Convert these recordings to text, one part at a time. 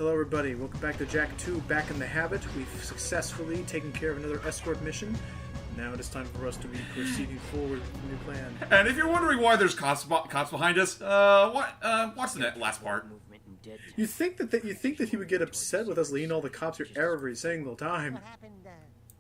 Hello everybody, welcome back to Jack 2, Back in the Habit. We've successfully taken care of another escort mission. Now it is time for us to be proceeding forward with the new plan. And if you're wondering why there's cops behind us, watch the last part. You think that he would get upset with us leading all the cops here every single time? What happened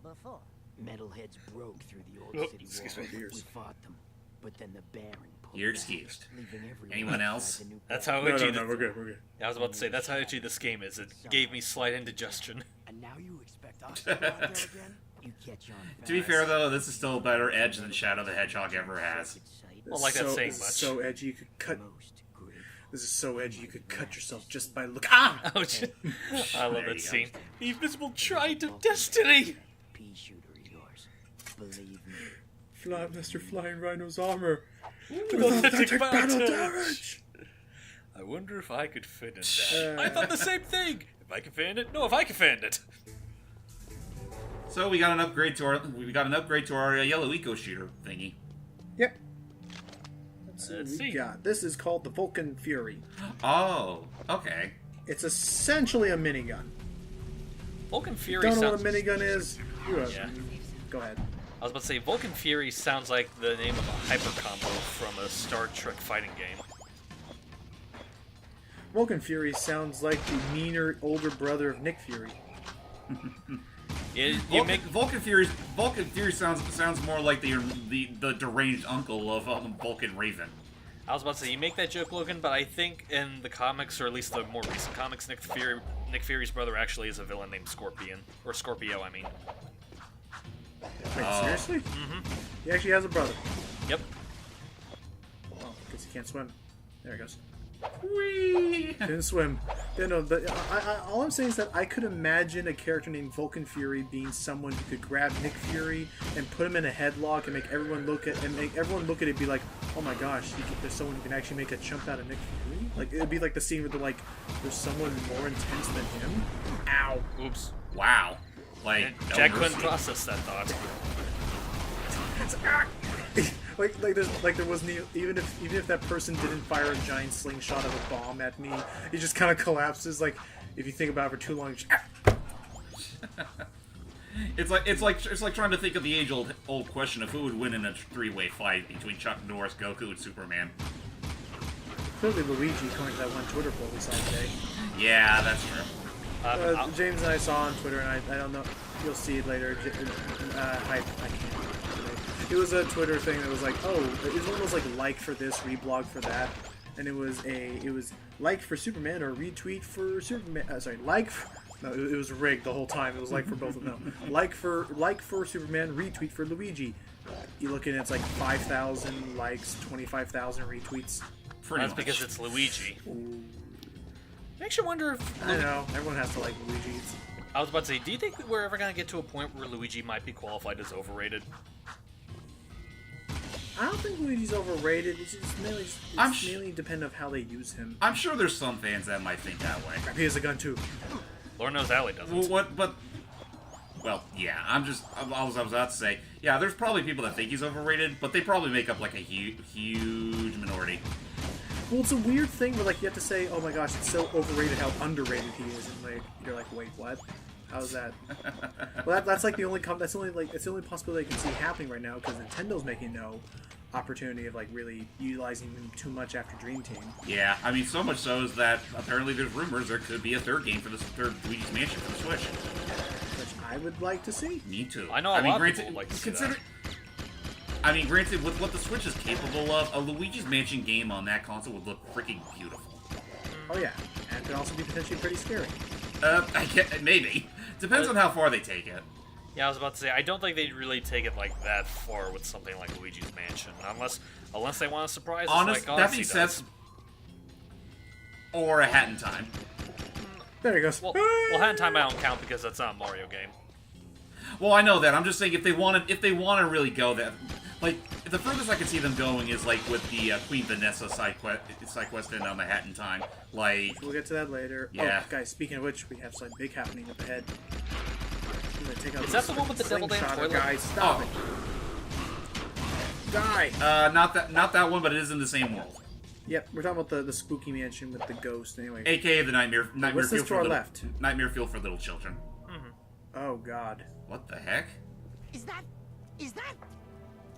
before? Metalheads broke through the old city wall. We fought them, but then the Baron pulled You're back, excused. leaving everyone Anyone outside else? the new That's wall. how No, itchy. we're good. I was about to say that's how itchy this game is. It gave me slight indigestion. And now you expect us to go out there again? You catch on. To be fast. fair though, this is still a better edge than Shadow the Hedgehog ever has. Well, like that saying this much. is so edgy you could cut. Most grateful. This is so edgy you could cut yourself just by look. Ah! Ouch! I love There that you scene. The invisible trident of destiny. Pea shooter yours. Believe me. Fly, Mr. Flying Rhino's armor. Authentic battle damage. I wonder if I could fit in that. Uh. I thought the same thing. If I can fan it, no. If I can fan it. So we got an upgrade to our yellow eco shooter thingy. Yep. Let's see what Let's we see. got. This is called the Vulcan Fury. Oh, okay. It's essentially a minigun. Vulcan Fury Don't know what sounds. a minigun is? Yeah. Go ahead. I was about to say Vulcan Fury sounds like the name of a hyper combo from a Star Trek fighting game. Vulcan Fury sounds like the meaner older brother of Nick Fury. Vulcan Fury sounds more like the deranged uncle of Vulcan Raven. I was about to say you make that joke, Logan, but I think in the comics, or at least the more recent comics, Nick Fury's brother actually is a villain named Scorpion, or Scorpio, I mean. Wait, seriously? Mm-hmm. He actually has a brother. Yep. Oh, because he can't swim. There he goes. Whee! Didn't swim. Yeah, no, all I'm saying is that I could imagine a character named Vulcan Fury being someone who could grab Nick Fury and put him in a headlock and make everyone look at it and be like, oh my gosh, there's someone who can actually make a jump out of Nick Fury. Like it'd be like the scene where they're like, there's someone more intense than him. Ow. Oops. Wow. Like no Jack mercy. couldn't process that thought. there wasn't even if that person didn't fire a giant slingshot of a bomb at me, he just kind of collapses. Like if you think about it for too long, just, It's like trying to think of the age-old question of who would win in a three-way fight between Chuck Norris, Goku, and Superman. clearly Luigi, according to that one Twitter poll we saw today. Yeah, that's true. James and I saw on Twitter, and I don't know. You'll see it later. I can't. It was a Twitter thing that was like, oh, it was one of those like for this, reblog for that, and it was like for Superman or retweet for Superman. No, it was rigged the whole time. It was like for both of them. Like for Superman, retweet for Luigi. You look at it, it's like 5,000 likes, 25,000 retweets. Pretty That's much. because it's Luigi. Makes you wonder if... I know, everyone has to like Luigi. I was about to say, do you think that we're ever going to get to a point where Luigi might be qualified as overrated? I don't think Luigi's overrated. It's mainly dependent on how they use him. I'm sure there's some fans that might think that way. He has a gun too. Lord knows Allie doesn't. Well, yeah, I was about to say, yeah, there's probably people that think he's overrated, but they probably make up like a huge minority. Well, it's a weird thing where like you have to say, "Oh my gosh, it's so overrated how underrated he is," and like you're like, "Wait, what? How's that?" Well, that's like the only it's the only possibility I can see happening right now because Nintendo's making no opportunity of like really utilizing him too much after Dream Team. Yeah, I mean, so much so is that apparently there's rumors there could be a third game for this third Luigi's Mansion for the Switch. Which I would like to see. Me too. I know a lot of people would like to see that. I mean, granted, with what the Switch is capable of, a Luigi's Mansion game on that console would look freaking beautiful. Oh yeah, and it could also be potentially pretty scary. I get maybe. Depends on how far they take it. Yeah, I was about to say, I don't think they'd really take it like that far with something like Luigi's Mansion, unless they want to surprise us like that Odyssey being does. said, or A Hat in Time. There he goes. Well, Hat in Time I don't count because that's not a Mario game. Well, I know that. I'm just saying if they want to really go that, like the furthest I can see them going is like with the Queen Vanessa side quest in The Hat in Time. Like We'll get to that later. Yeah. Oh, guys, speaking of which, we have something big happening up ahead. I'm gonna take out Is that the one with the devil damn slingshotter, toilet? guys. Stop it. Die. not that one, but it is in the same world. Yep, we're talking about the spooky mansion with the ghost. Anyway. AKA the nightmare What's this fuel to our for left? Nightmare fuel for little children. Oh God. What the heck? Is that?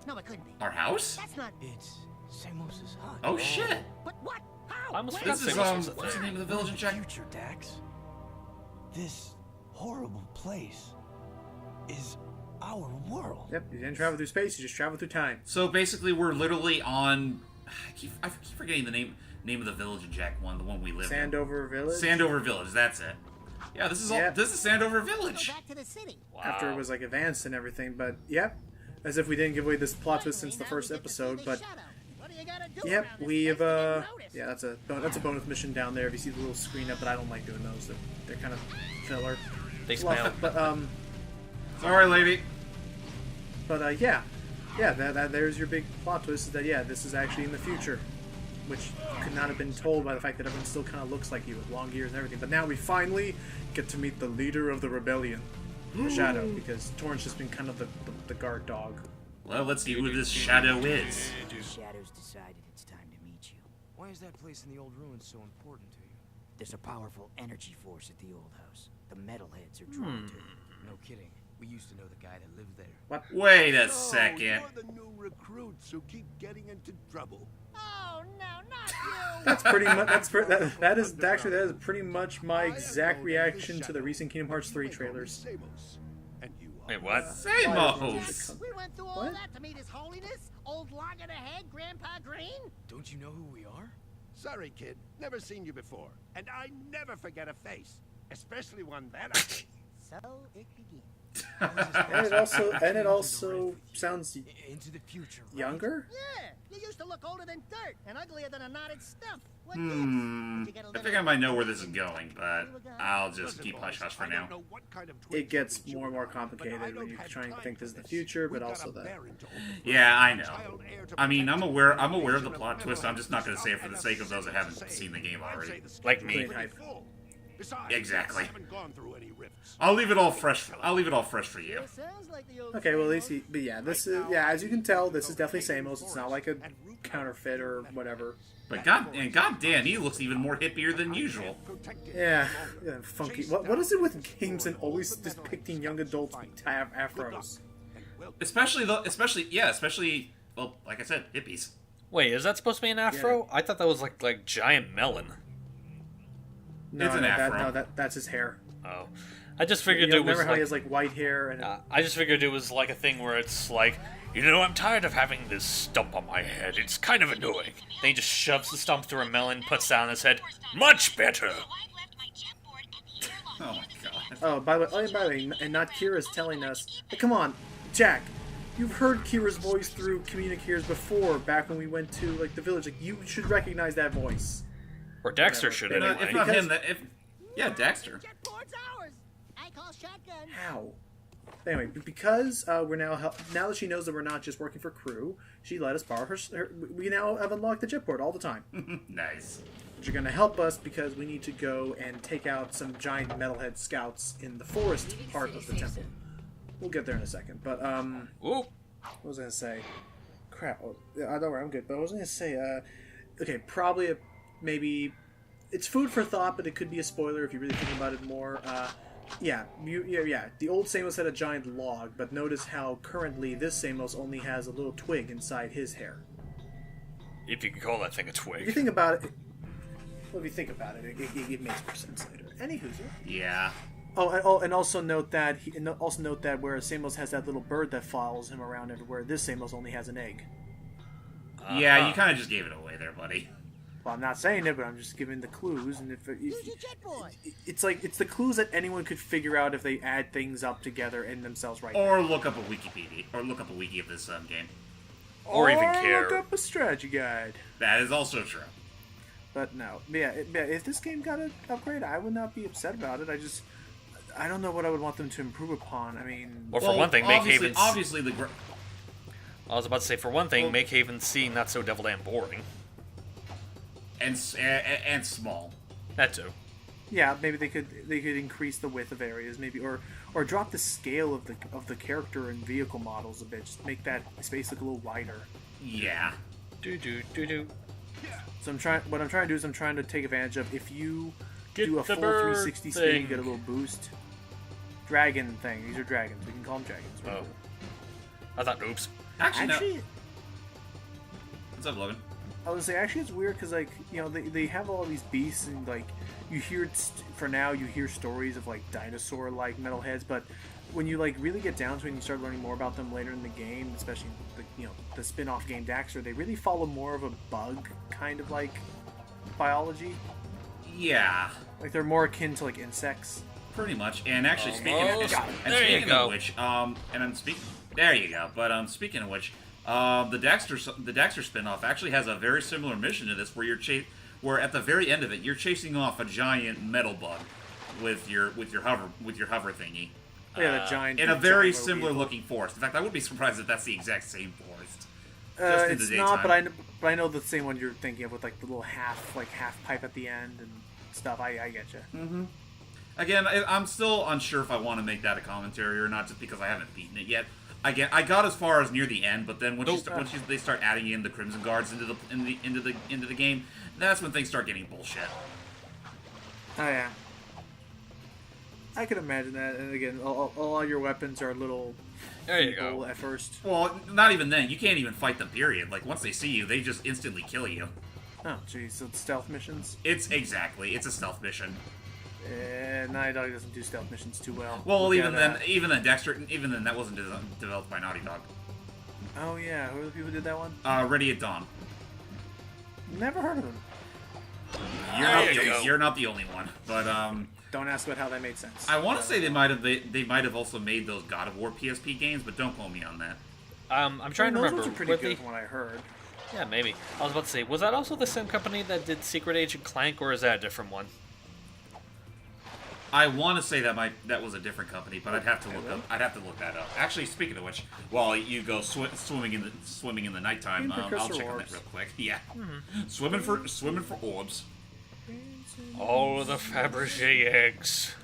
No, it couldn't be. Our house? That's not. It's Samos's hut. Oh shit! But what? How? I almost Where? forgot This is Samos was a what's the thing. name of the village in Czech? Future, Dax. This horrible place is our world. Yep, you didn't travel through space. You just travel through time. So basically, we're literally on. I keep forgetting the name of the village in Jack 1, the one we live in. Sandover Village. Sandover Village. That's it. Yeah, this is all. Yep. This is Sandover Go Village. back to the city. After it was like advanced and everything, but yep. As if we didn't give away this plot twist since the first episode, but yep, we've yeah, that's a bonus mission down there. If you see the little screen up, but I don't like doing those. They're kind of filler. They Fluff smell. it, but Sorry, lady. but yeah, that there's your big plot twist. Is that yeah, this is actually in the future, which could not have been told by the fact that everyone still kind of looks like you with long ears and everything. But now we finally get to meet the leader of the rebellion, the Shadow, because Torrance has been kind of the guard dog. Well, let's see who this Shadow is. The Shadows decided it's time to meet you. Why is that place in the old ruins so important to you? There's a powerful energy force at the old house. The metalheads are drawn to it. No kidding. We used to know the guy that lived there. What? Wait a Oh, second. you're the new recruits who keep getting into trouble. Oh no, not you! That's pretty much. That is actually that is pretty much my exact reaction to the recent Kingdom Hearts 3 trailers. And you Wait, what? Samos. We went through all What? that to meet His Holiness, old log of the head, Grandpa Green. Don't you know who we are? Sorry, kid. Never seen you before. And I never forget a face. Especially one that ugly. So it begins. And it also sounds Into the future, right? younger. Yeah, you used to look older than dirt and uglier than a knotted stump. What I think I might know where this is going, but I'll just keep hush hush for I now. don't know what kind of It gets twins you more and more are, but complicated I when don't you're have trying to time think this is for the future, but We've also got a the. baron to overthrow. Yeah, I know. Child heir to I mean, protect I'm the aware of the nation plot of twist. I'm just not going to say it for the sake of those that haven't Say, seen the game I'd already. say the schedule Like is me. pretty Hype. full. Besides, Exactly. I haven't gone through any rifts. I'll leave it all fresh. I'll leave it all fresh for you. Sounds like the old Okay, well at least but yeah, this is as you can tell, this is definitely Samos. It's not like a counterfeit or whatever. But goddamn, he looks even more hippier than usual. Yeah, funky. What is it with games and always depicting young adults with afros? Especially, well, like I said, hippies. Wait, is that supposed to be an afro? I thought that was like giant melon. No, It's an afro. That's his hair. Oh, I just You figured know, it was remember how like. he has like white hair and I just figured it was like a thing where it's like, you know, I'm tired of having this stump on my head. It's kind of annoying. Then he just shoves the stump through a melon, puts it on his head. Much better. Oh my god. oh by the way, and not Kira's telling us. Hey, come on, Jack. You've heard Kira's voice through communicators before, back when we went to like the village. Like you should recognize that voice. Or Dexter should If anyway. not him, yeah, Dexter. Jetport's ours. I call shotgun. How? Anyway, because we're now that she knows that we're not just working for crew, she let us borrow her. We now have unlocked the jetport all the time, Nice. which are going to help us because we need to go and take out some giant metalhead scouts in the forest part of the temple. We'll get there in a second, but Ooh. what was I going to say? Crap. Oh, I don't worry, I'm good. But I was going to say, okay, probably maybe it's food for thought, but it could be a spoiler if you really think about it more. Yeah. The old Samos had a giant log, but notice how currently this Samos only has a little twig inside his hair. If you can call that thing a If you twig. think about it, it makes more sense later. Anywho, Yeah. and also note that where Samos has that little bird that follows him around everywhere, this Samos only has an egg. Yeah, you kind of just gave it away there, buddy. Well, I'm not saying it, but I'm just giving the clues, and if Use your jetboard. it's the clues that anyone could figure out if they add things up together in themselves right now. Or look up a Wikipedia, or look up a wiki of this game. Or even look care. up a strategy guide. That is also true. But no, if this game got an upgrade, I would not be upset about it. I don't know what I would want them to improve upon. I mean, Or for one thing, make obviously, Haven. obviously I was about to say, for one thing, make Haven C not so devil damn boring. and small. That too. yeah, maybe they could increase the width of areas, maybe, or drop the scale of the character and vehicle models a bit. Just make that space look a little wider. Yeah. Do do do do. So what I'm trying to do is I'm trying to take advantage of if you Get do a the full bird 360 spin, you thing. get a little boost. Dragon thing. These are dragons. We can call them dragons. We're Oh. cool. I thought, oops. Actually, no. Actually, What's up, Logan? I was say actually it's weird because like they have all these beasts and like you hear for now you hear stories of like dinosaur like metalheads, but when you like really get down to it and you start learning more about them later in the game, especially the spin-off game Daxter, they really follow more of a bug kind of like biology. Yeah, Like they're more akin to like insects. pretty much. And actually, speaking Almost. of, and There you speaking go. of which, and I'm speaking. There you go. But speaking of which, the Daxter spinoff actually has a very similar mission to this, where where at the very end of it, you're chasing off a giant metal bug with your hover thingy. Yeah, the giant. In a giant very little similar vehicle. looking forest. In fact, I would be surprised if that's the exact same forest. in the It's not, daytime. but I know the same one you're thinking of with like the little half pipe at the end and stuff. I get you. Again, I'm still unsure if I want to make that a commentary or not, just because I haven't beaten it yet. Again, I got as far as near the end, but then once they start adding in the Crimson Guards into the game, that's when things start getting bullshit. Oh yeah. I can imagine that, and again, all your weapons are little There you people go. at first. Well, not even then. You can't even fight them. Period. Like once they see you, they just instantly kill you. Oh, jeez, so it's stealth missions. It's a stealth mission. Naughty Dog doesn't do stealth missions too well. Well, Look even at, then, even then, that wasn't developed by Naughty Dog. Oh yeah, who are the people who did that one? Ready at Dawn. Never heard of them. You're not the only one, but Don't ask about how that made sense. I want to say they might have also made those God of War PSP games, but don't quote me on that. I'm trying to those remember. ones are pretty were good they- from what I heard. Yeah, maybe. I was about to say, was that also the same company that did Secret Agent Clank, or is that a different one? I want to say that was a different company, but I'd have to look that up. Actually, speaking of which, while you go swimming in the nighttime, I'll Precursor check on that orbs. real quick. Yeah, swimming for orbs. All of the Fabergé eggs.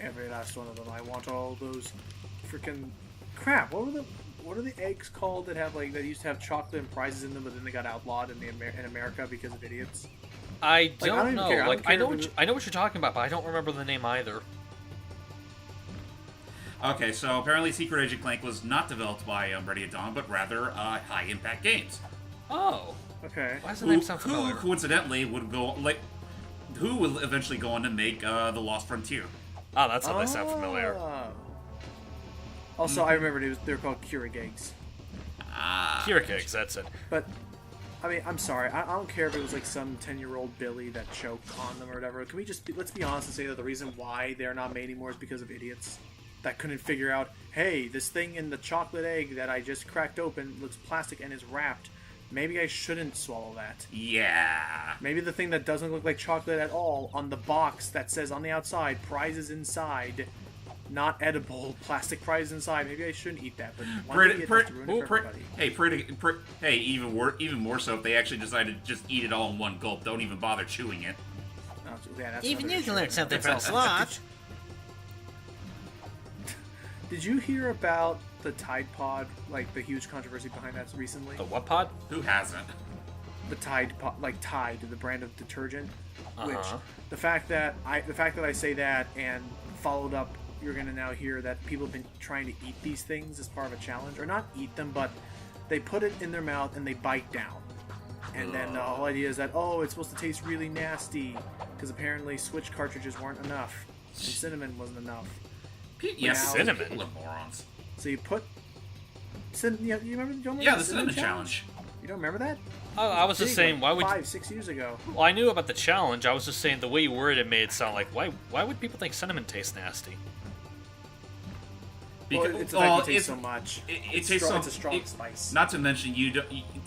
Every last one of them. I want all those freaking crap. What are the eggs called that have like that used to have chocolate and prizes in them, but then they got outlawed in in America because of idiots? I I don't don't even know. care. I Like don't I know care what if I know what you're talking about, but I don't remember the name either. Okay, so apparently Secret Agent Clank was not developed by Ready at Dawn, but rather High Impact Games. Oh, Okay. why does the name sound Who familiar? coincidentally who will eventually go on to make The Lost Frontier. Oh, that's how they sound familiar. Oh. Also, I remember they're called Keurig eggs. Keurig eggs, that's it. But I mean, I'm sorry. I don't care if it was like some 10-year-old Billy that choked on them or whatever. Can we let's be honest and say that the reason why they're not made anymore is because of idiots that couldn't figure out, hey, this thing in the chocolate egg that I just cracked open looks plastic and is wrapped. Maybe I shouldn't swallow that. Yeah. Maybe the thing that doesn't look like chocolate at all on the box that says on the outside, prizes inside, not edible, plastic prizes inside. Maybe I shouldn't eat that, but one idiot has to ruin it for everybody. Hey, even more so if they actually decided to just eat it all in one gulp. Don't even bother chewing it. Oh, yeah, that's Even another you can issue. learn something from That's all. Sloth. Did you hear about the Tide Pod, like the huge controversy behind that recently? The what pod? Who hasn't? The Tide Pod, like Tide, the brand of detergent. Which Uh-huh. the fact that I say that and followed up, you're gonna now hear that people have been trying to eat these things as part of a challenge, or not eat them, but they put it in their mouth and they bite down. And then the whole idea is that, oh, it's supposed to taste really nasty because apparently Switch cartridges weren't enough and cinnamon wasn't enough. Yes, Now- cinnamon. People are morons. So you put you remember Yeah, the the cinnamon challenge. You don't remember that? Oh, I was just Big, saying, like why would? 5-6 years ago? Well, I knew about the challenge. I was just saying the way you worded it made it sound like why would people think cinnamon tastes nasty? Well, it's the fact it tastes so much. It It's tastes strong- so. it's a strong it- spice. Not to mention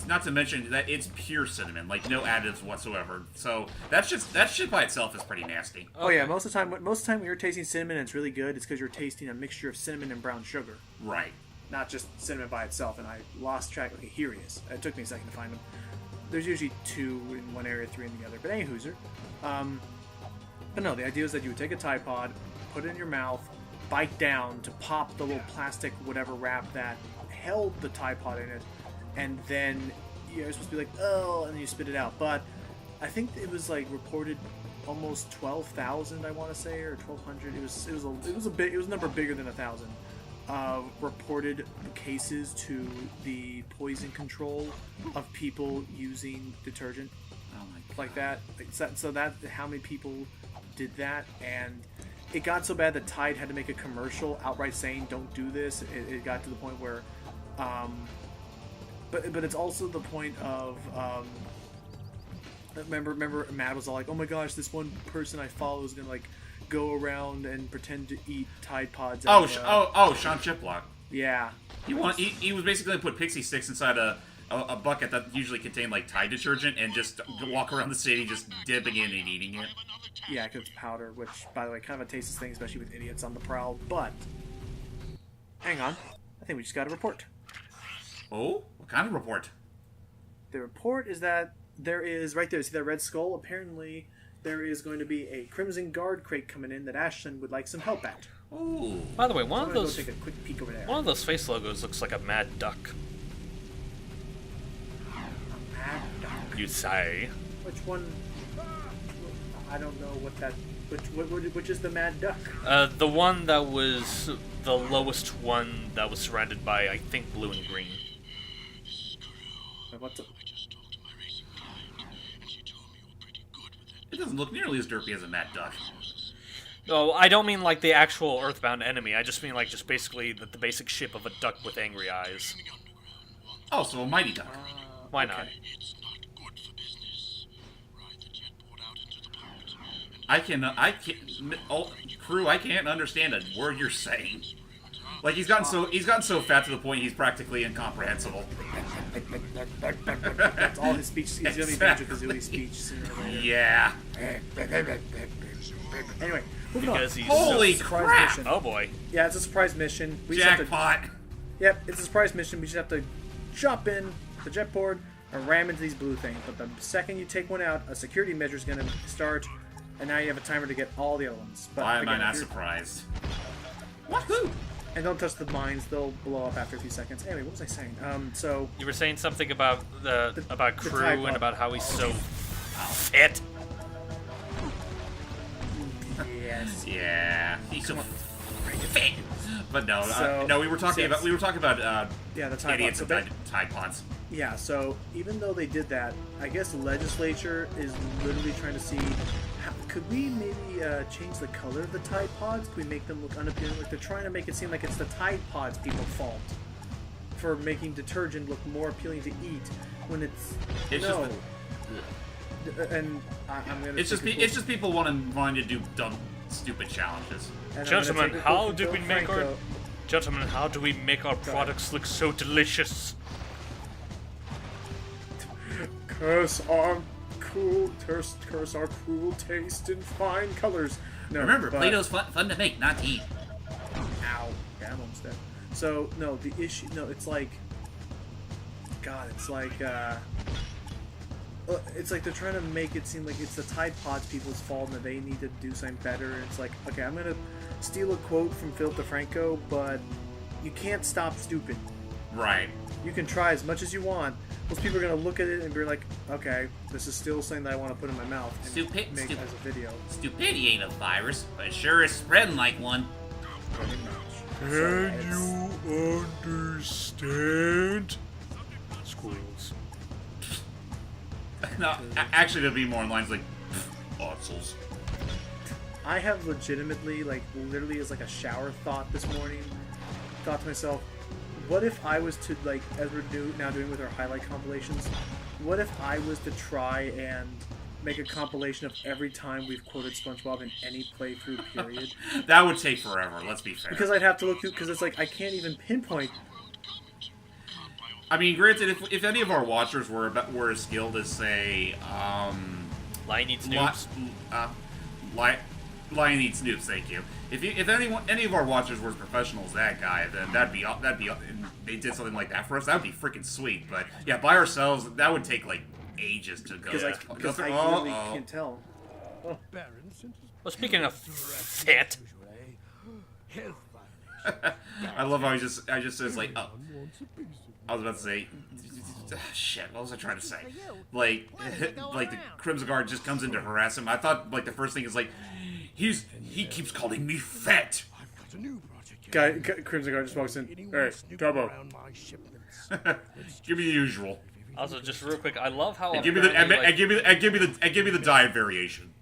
not to mention that it's pure cinnamon, like no additives whatsoever. So that shit by itself is pretty nasty. Oh yeah, most of the time when you're tasting cinnamon and it's really good, it's because you're tasting a mixture of cinnamon and brown sugar, Right. not just cinnamon by itself. And I lost track. Okay, here he is. It took me a second to find him. There's usually 2 in one area, 3 in the other. But anywho's, but no, the idea is that you would take a Tide Pod, put it in your mouth, bite down to pop the little plastic whatever wrap that held the Tide Pod in it, and then you're supposed to be like, oh, and then you spit it out. But I think it was like reported almost 12,000, I want to say, or 1,200. It was a number bigger than 1,000. Reported cases to the poison control of people using detergent. Oh my God. Like that. So that how many people did that, and it got so bad that Tide had to make a commercial outright saying don't do this. It got to the point where but it's also the point of remember Matt was all like, oh my gosh, this one person I follow is gonna like go around and pretend to eat Tide Pods. Sean Chiplock. Yeah. He was basically gonna put pixie sticks inside a bucket that usually contained like Tide detergent and just walk around the city just dipping in and eating it. Yeah, because it's powder, which, by the way, kind of a tasteless thing, especially with idiots on the prowl. But, hang on. I think we just got a report. Oh? What kind of report? The report is that there is, right there, see that red skull? Apparently, there is going to be a Crimson Guard crate coming in that Ashlyn would like some help at. Ooh. By the way, I'm gonna go take a quick peek over there. one of those face logos looks like a mad duck. Mad duck. You say? Which one? I don't know what that... Which is the Mad Duck? The one that was the lowest one that was surrounded by, I think, blue and green. What's up? It doesn't look nearly as derpy as a Mad Duck. No, I don't mean like the actual Earthbound enemy. I just mean like just basically the basic shape of a duck with angry eyes. Oh, so a Mighty Duck. Why not? I can't, crew, I can't understand a word you're saying. Like, he's gotten so fat to the point he's practically incomprehensible. That's all his speech. He's gonna be Banjo-Kazooie speech sooner or later. Yeah. Anyway, moving on. Because he's Holy Surprise crap! mission. Oh boy. Yeah, it's a surprise mission. We just have to, Jackpot! yep, it's a surprise mission. We just have to jump in the jetboard and ram into these blue things. But the second you take one out, a security measure is going to start, and now you have a timer to get all the other ones. But Why am I again, not if you're- surprised? Woohoo! And don't touch the mines; they'll blow up after a few seconds. Anyway, what was I saying? So You were saying something about about the Crew Tide and Pod. about how he's so fit. yes, Yeah. He's so fit. But no, So- we were talking about yeah, the Tide idiots Pod. and Tide Pods. Yeah, so even though they did that, I guess the legislature is literally trying to see, could we maybe change the color of the Tide Pods? Could we make them look unappealing? Like they're trying to make it seem like it's the Tide Pods people's fault for making detergent look more appealing to eat when it's no. And I'm gonna. It's just people wanting to do dumb, stupid challenges. Gentlemen, how do we make our Gentlemen, how do we make our products look so delicious? curse our cruel taste in fine colors. No, Remember, but- Play-Doh's fun to make, not to eat. Ow. Yeah, I'm almost dead. So, no, the issue... No, it's like... God, it's like, it's like they're trying to make it seem like it's the Tide Pods people's fault and that they need to do something better. And it's like, okay, I'm going to steal a quote from Philip DeFranco, but you can't stop stupid. Right. You can try as much as you want. Those people are going to look at it and be like, okay, this is still something that I want to put in my mouth and make as a video. Stupidity ain't a virus, but it sure is spreading like one. Can you understand? Squirrels. No, actually, it'll be more in lines like, otzels. I have legitimately, like, literally as like a shower thought this morning, thought to myself, what if I was to, like, as we're now doing with our highlight compilations, what if I was to try and make a compilation of every time we've quoted SpongeBob in any playthrough period? That would take forever, let's be fair. Because I'd have to look through, because it's like, I can't even pinpoint. I mean, granted, if any of our watchers were as skilled as, say, Lion Eats Noobs. Lion Eats Noobs, thank you. If any of our watchers were as professional as that guy, then that'd be and they did something like that for us, that would be freaking sweet. But yeah, by ourselves, that would take like ages to go. Because I literally can't tell. Well, speaking of fit, I love how I just says like, I was about to say, shit. What was I trying to say? Like, like the Crimson Guard just comes in to harass him. I thought like the first thing is like, he keeps calling me fat. I've got a new project. Crimson Guard just walks in. Hey, Turbo. Give me the usual. Also, just real quick, I love how And give me the give me the diet variation.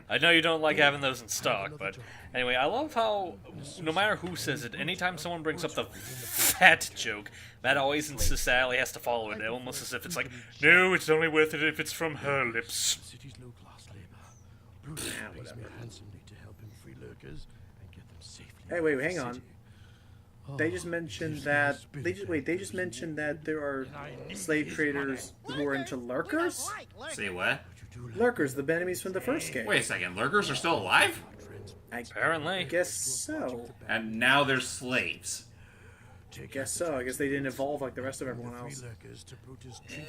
I know you don't like having those in stock, but anyway, I love how no matter who says it, anytime someone brings up the fat joke, Matt always insists that Allie has to follow it, almost as if it's like, no, it's only worth it if it's from her lips. City's low-class labor. Bruce pays me handsomely to help him free lurkers and get them safely. Hey, wait, hang on. They just mentioned that. They just mentioned that there are slave traders who are into lurkers. Say what? Lurkers, the enemies from the first game. Wait a second. Lurkers are still alive? Apparently. I guess so. And now they're slaves. I guess so. I guess they didn't evolve like the rest of everyone else.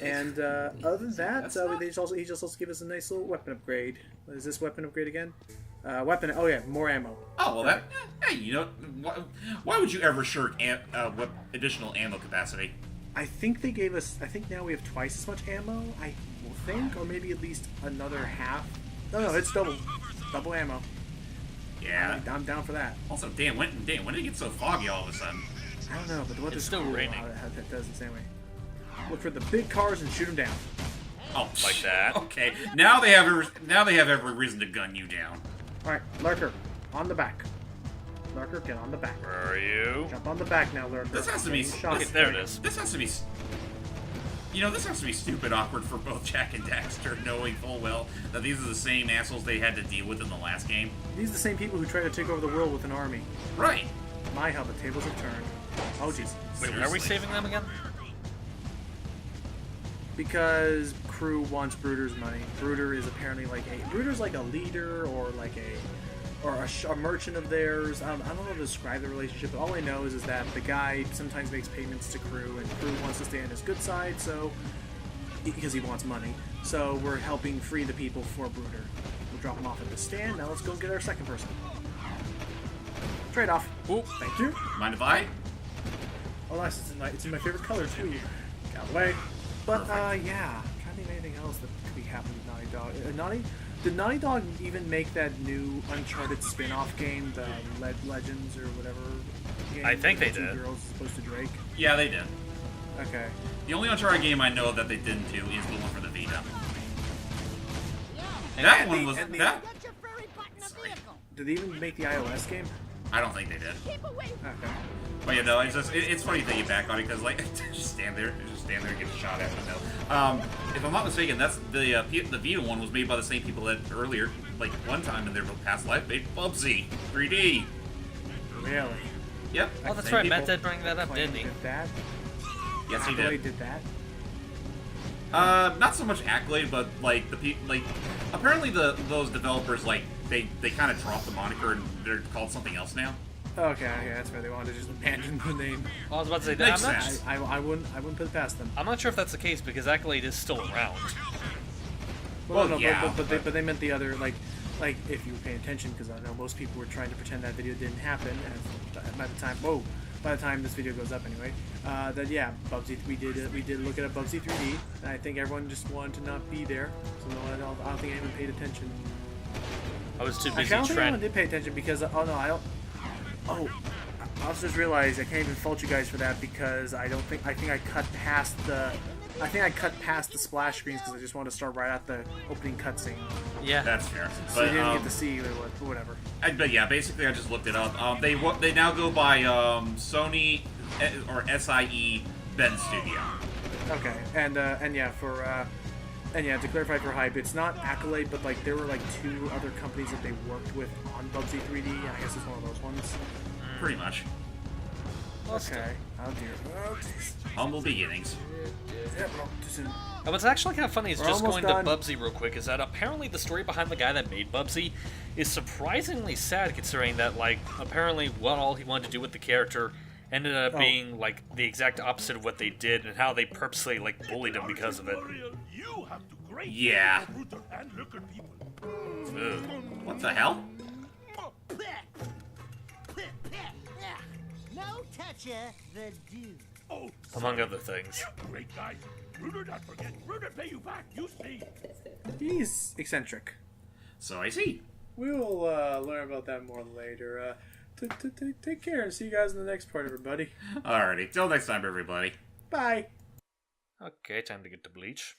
And other than that, he just also gave us a nice little weapon upgrade. What is this weapon upgrade again? Weapon. Oh yeah, more ammo. Oh well, that. Hey, you know, why would you ever shirk additional ammo capacity? I think they gave us. I think now we have twice as much ammo. I will think, or maybe at least another half. No, it's double ammo. Yeah. I'm down for that. Also, damn, when did it get so foggy all of a sudden? I don't know, but the weather's still cool raining. how it does the same way. Look for the big cars and shoot them down. Oh, Like that. Okay, now they have every reason to gun you down. All right, Lurker, on the back. Lurker, get on the back. Where are you? Jump on the back now, Lurker. This has to be. Okay, there it is. This has to be. You know, this has to be stupid awkward for both Jack and Daxter, knowing full well that these are the same assholes they had to deal with in the last game. These are the same people who try to take over the world with an army. Right. My, how the tables have turned. Oh, jeez. Wait, are we saving them again? Because Crew wants Bruder's money. Bruder is apparently Bruder's like a leader or like a merchant of theirs. I don't know how to describe the relationship, but all I know is that the guy sometimes makes payments to Crew, and Crew wants to stay on his good side, so because he wants money. So we're helping free the people for Bruder. We'll drop him off at the stand. Now let's go get our second person. Trade off. Ooh. Thank you. Mind if I? Oh, nice. It's in my favorite color too. Got away. But yeah, I'm trying to think of anything else that could be happening with Naughty Dog. Did Naughty Dog even make that new Uncharted spin-off game, the Legends or whatever game? I think they two did. Girls supposed to Drake. Yeah, they did. Okay. The only Uncharted game I know that they didn't do is the one for the Vita. And That and one the- was and the- that. Get your furry butt in a vehicle. Did they even make the iOS game? I don't think they did. Keep away from Okay. But yeah, no, it's just it's funny thinking back on it because like just stand there and get shot at. No, if I'm not mistaken, that's the Vita one was made by the same people that earlier, like one time in their past life, made Bubsy 3D. Really? Yep. Oh, that's same right. people. Matt did bring that up, didn't he? Did that? Yes, he Accolade did. did that? Not so much Accolade, but like the people, like apparently those developers like they kind of dropped the moniker and they're called something else now. Okay, yeah, that's fair. They wanted to just abandon the name. Well, I was about to say Makes that. sense. I wouldn't put it past them. I'm not sure if that's the case because Accolade is still around. Well, no, yeah, but they meant the other like if you were paying attention, because I know most people were trying to pretend that video didn't happen, and by the time this video goes up anyway, that yeah, Bubsy we did look at a Bubsy 3D, and I think everyone just wanted to not be there, so no, I don't think anyone paid attention. I was too Actually, busy I don't think anyone trying. did pay attention because I also just realized I can't even fault you guys for that because I think I cut past the splash screens because I just wanted to start right at the opening cutscene. Yeah. That's fair. So But you didn't get to see or whatever. but yeah, basically I just looked it up. They now go by Sony or SIE Ben Studio. Okay, and yeah, to clarify for hype, it's not Accolade, but like there were like 2 other companies that they worked with on Bubsy 3D, and I guess it's one of those ones. Pretty much. Okay. Oh dear. Oh, jeez. Humble beginnings. Yeah, well, just in- And what's actually kind of funny is We're just almost going done. to Bubsy real quick is that apparently the story behind the guy that made Bubsy is surprisingly sad considering that like apparently what all he wanted to do with the character ended up being like the exact opposite of what they did and how they purposely like bullied him because of it. You have to great Yeah. Brutal and lurker people. Ugh. What the hell? No toucher the dude. among other things. Great guy. Bruder, not forget. Bruder, pay you back. Use me. He's eccentric. So I see. We'll learn about that more later. Take care and see you guys in the next part, everybody. Alrighty, till next time, everybody. Bye. Okay, time to get to Bleach.